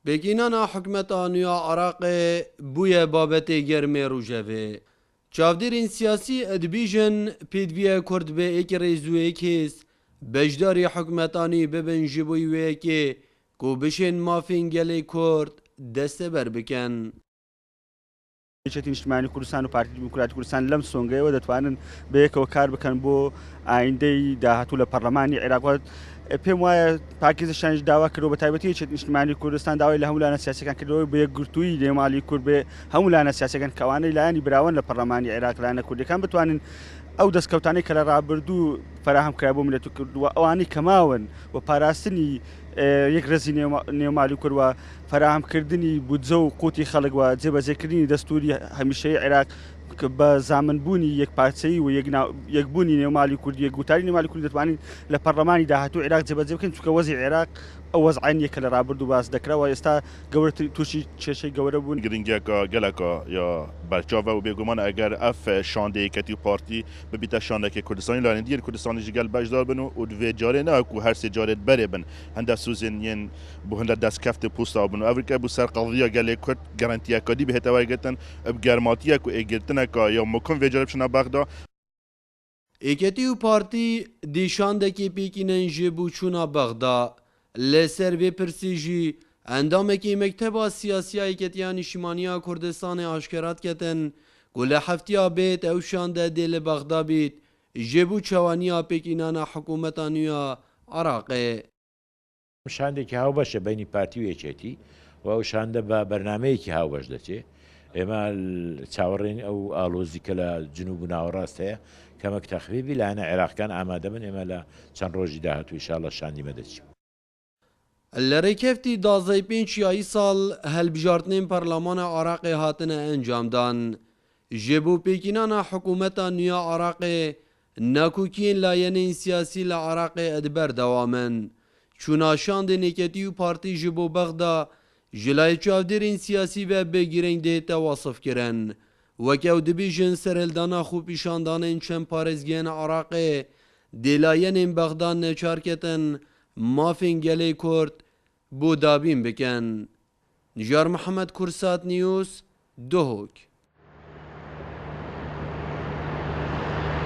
Pekînana hikûmeta nû ya Iraqê bûye babetê germê rojevê. Çavdêrên siyasî dibêjin pêdiviya Kurd bê êkê rêzûyê kês beşdarî hikûmetanî bibin ji bo wê yekê ku bişên mafên gelê Kurd desteber bikin. هێزێکی نیشتیمانی کوردستان و پارتی دیموکراتی کوردستان لەم سۆنگەیەوە دەتوانن بەیەکەوە کار بکەن بۆ ئایندەی داهاتوو لە پەرلەمانی عێراق. پێم وایە پاکیزەشانش داوا کردەوە بە تایبەتی هێزێکی نیشتیمانی کوردستان داوای لە هەموو لایەنە سیاسیەکان کردەوە بە یەکگرتووی لێماڵی کورد بێ هەموو لایەنە سیاسیەکان کەوانەی لایەنی براون لە پەرلەمانی عێراق لایەنە کوردەکان بتوانن ئەو دەستکەوتانەی کە لە ڕابردوو فراهم کرا بۆ ملەت و کردووە ئەوانەی کەماون و پاراستنی یەک ڕێزی نێوماڵی کوردوە فراهمکردنی بودجە و قوتی خەڵکوە جێبەجێکردنی دەستوری هەمیشەی عێراق بە زامنبوونی یەکپارچەیی و یەکبوونی نێوماڵی کوردی یەکگوتاری نێوماڵی کوردی دەتوانین لە پەرلەمانی داهاتوو عێراق جێبەجێ بکەین چونکە وەزی عێراق ئەو وەزعانیە کە لە ڕابردوو باس دەکراوە ئێستا گەورە تووشی کێشەی گەورە بوون. گرنگێکە گەلەکە یا بەرچاوە و بێگومانە ئەگەر ئەف شاندەیەکەتی پارتی ببیتە شاندێکی کوردستانی لاەن دیر کوردستانی گەل بەشدار بن و دوێ جارێ ناکو هەر سێ جارێت بەرێ بن هەندە سوزێنیان بۆ هەندە دەستکەفتە پوستا بن و ئەفریقا بوو سەر قەڵیە گەلێ کورد گەرانتیەکەدی بهێتەوەگەتن گەرماتیەک و ئێگرتنەکە یا مکم وێجارە بچنە بەغدا. Êketî û partî dîşandekê pêkînin ji bûçûna Bexda li ser vê pirsî jî endamekî Mekteba Siyasiya Êketiya Niştimaniya Kurdistanê aşkerat ketin ku li heftiya bêt ew şande dê li Bexda bît ji bo çewaniya pêkînana hikûmeta nû ya Iraqê. شاندێکی هاوبەشە بینی پارتی و یەکێتی و ئەو شاندە بە بەرنمەیەکی هاوبەش دەچێ ئێمە چاوەڕێن ئەو ئالۆزی کە لە جنوب و ناوەڕاست هەیە کەمەک تەخفیفی لایەنە عێراقیەکان ئامادە بن ئێمە لە چەند ڕۆژی داهاتوو ئینشاڵڵا شاندیمە دەچین. Li rêkefti dazey pênc yayî sal helbijartinên Parlamana Iraqê hatine encamdan. Ji bo pêkînana hikûmeta nû ya Iraqê nekûkiyên layenên siyasî li Iraqê ediber dewamin. Çûna şandên êketî û partî ji bo Bexda ji layê çavdêrên siyasî ve bêgirên dê te wasif kirin. Wek ew dibêjin serhildana xûpîşandanên çend parêzgehên Iraqê dê layenên Bexda neçar ketin mafên gelê Kurd بۆ دابین بکەن. نژار محەممەد کورسات نیوز دۆهۆک